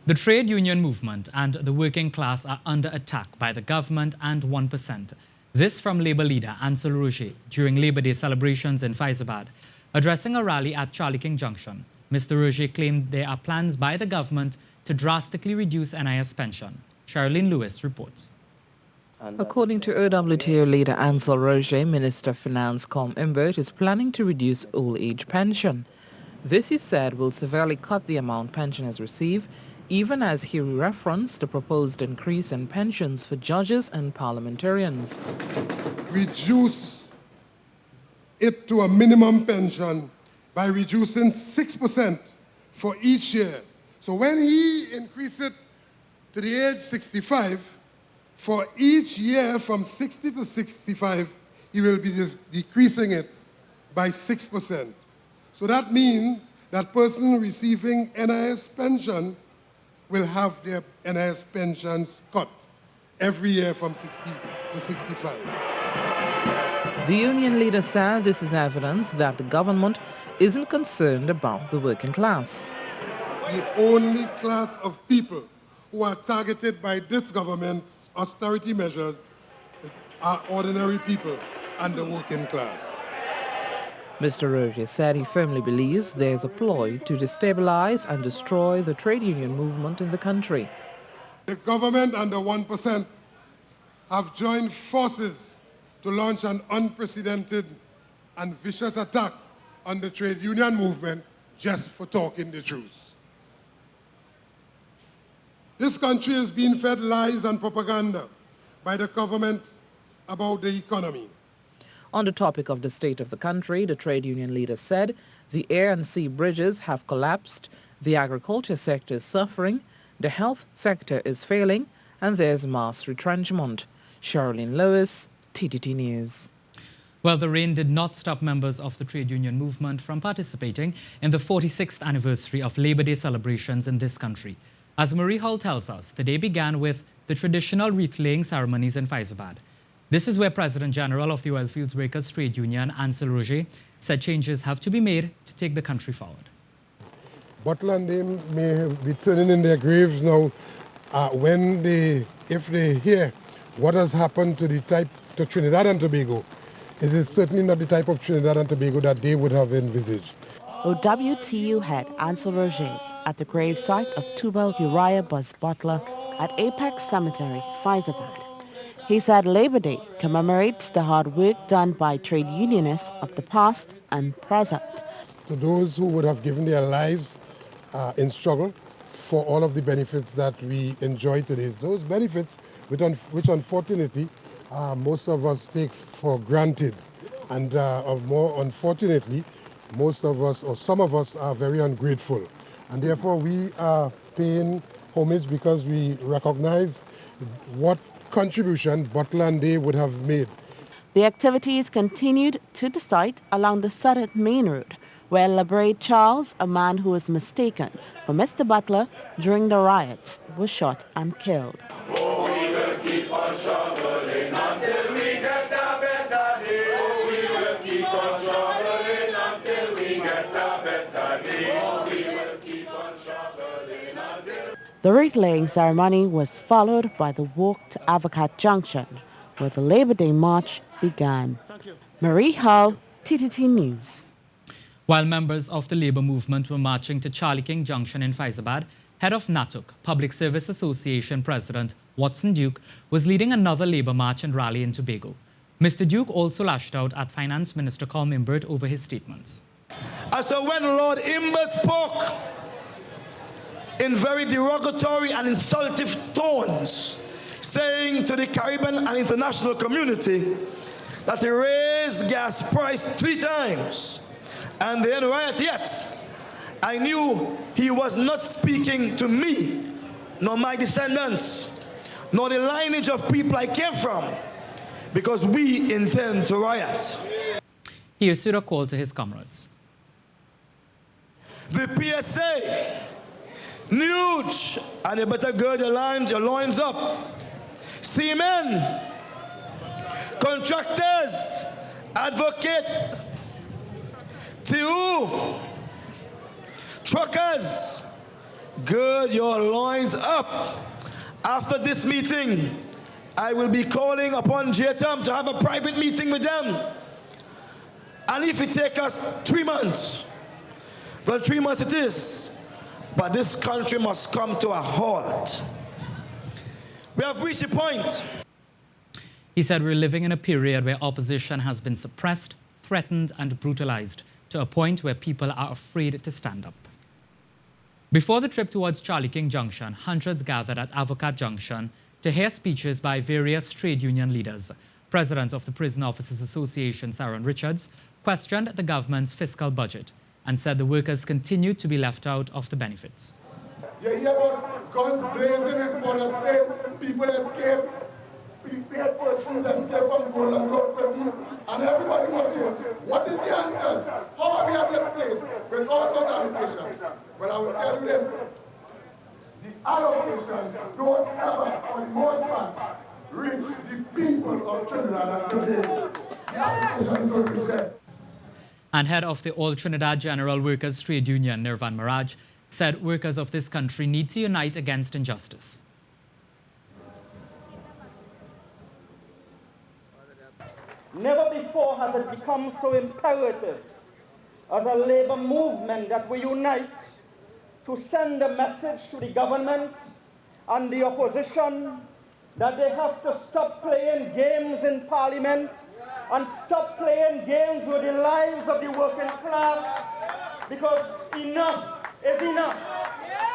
The trade union movement and the working class are under attack by the government and 1%. This from Labour leader Ancel Roget during Labour Day celebrations in Fyzabad. Addressing a rally at Charlie King Junction, Mr. Roget claimed there are plans by the government to drastically reduce NIS pension. Cherrylene Lewis reports. According to OWTO leader Ancel Roget, Minister of Finance Com Imbert is planning to reduce old age pension. This, he said, will severely cut the amount pensioners receive, even as he referenced the proposed increase in pensions for judges and parliamentarians. Reduce it to a minimum pension by reducing 6% for each year. So when he increased it to the age 65, for each year from 60 to 65, he will be decreasing it by 6%. So that means that person receiving NIS pension will have their NIS pensions cut every year from 60 to 65. The union leader said this is evidence that the government isn't concerned about the working class. The only class of people who are targeted by this government's austerity measures are ordinary people and the working class. Mr. Roget said he firmly believes there is a ploy to destabilize and destroy the trade union movement in the country. The government and the 1% have joined forces to launch an unprecedented and vicious attack on the trade union movement just for talking the truth. This country is being fed lies and propaganda by the government about the economy. On the topic of the state of the country, the trade union leader said the air and sea bridges have collapsed, the agriculture sector is suffering, the health sector is failing, and there's mass retrenchment. Cherrylene Lewis, TTT News. Well, the rain did not stop members of the trade union movement from participating in the 46th anniversary of Labour Day celebrations in this country. As Marie Hull tells us, the day began with the traditional wreath-laying ceremonies in Fyzabad. This is where President General of the Oilfields Workers Trade Union, Ancel Roget, said changes have to be made to take the country forward. Butler and they may be turning in their graves now if they hear what has happened to Trinidad and Tobago. It is certainly not the type of Trinidad and Tobago that they would have envisaged. OWTU head Ancel Roget at the gravesite of Tubal Uriah Buzz Butler at Apex Cemetery, Fyzabad. He said Labor Day commemorates the hard work done by trade unionists of the past and present. To those who would have given their lives in struggle for all of the benefits that we enjoy today. Those benefits which unfortunately most of us take for granted, and more unfortunately most of us or some of us are very ungrateful, and therefore we are paying homage because we recognize what contribution Butler and they would have made. The activities continued to the site along the Sudden Main Road, where Labray Charles, a man who was mistaken for Mr. Butler during the riots, was shot and killed. Oh, we will keep on struggling until we get a better day. Oh, we will keep on struggling until we get a better day. Oh, we will keep on struggling until... The wreath-laying ceremony was followed by the walk to Avocat Junction, where the Labor Day March began. Marie Hull, TTT News. While members of the Labour movement were marching to Charlie King Junction in Fyzabad, head of NATUC, Public Service Association President Watson Duke, was leading another Labour march and rally in Tobago. Mr. Duke also lashed out at Finance Minister Com Imbert over his statements. So when Lord Imbert spoke in very derogatory and insultive tones, saying to the Caribbean and international community that he raised gas price 3 times and they ain't riot yet, I knew he was not speaking to me, nor my descendants, nor the lineage of people I came from, because we intend to riot. He issued a call to his comrades. The PSA, huge, and you better gird your loins up. Seamen, contractors, advocate, TU, truckers, gird your loins up. After this meeting, I will be calling upon JTAM to have a private meeting with them. And if it takes us 3 months, then 3 months it is. But this country must come to a halt. We have reached a point. He said we're living in a period where opposition has been suppressed, threatened and brutalized to a point where people are afraid to stand up. Before the trip towards Charlie King Junction, hundreds gathered at Avocat Junction to hear speeches by various trade union leaders. President of the Prison Officers Association, Sharon Richards, questioned the government's fiscal budget and said the workers continue to be left out of the benefits. You hear about guns blazing in Border State, people escape, prepared persons escape from Golden Road prison, and everybody watching. What is the answer? How are we at this place with all those allocations? Well, I will tell you this. The allocations don't ever, for the most part, reach the people of Trinidad and Tobago. The allocations don't reach them. And head of the All Trinidad General Workers Trade Union, Nirvan Maraj, said workers of this country need to unite against injustice. Never before has it become so imperative as a labor movement that we unite to send a message to the government and the opposition that they have to stop playing games in Parliament and stop playing games with the lives of the working class, because enough is enough.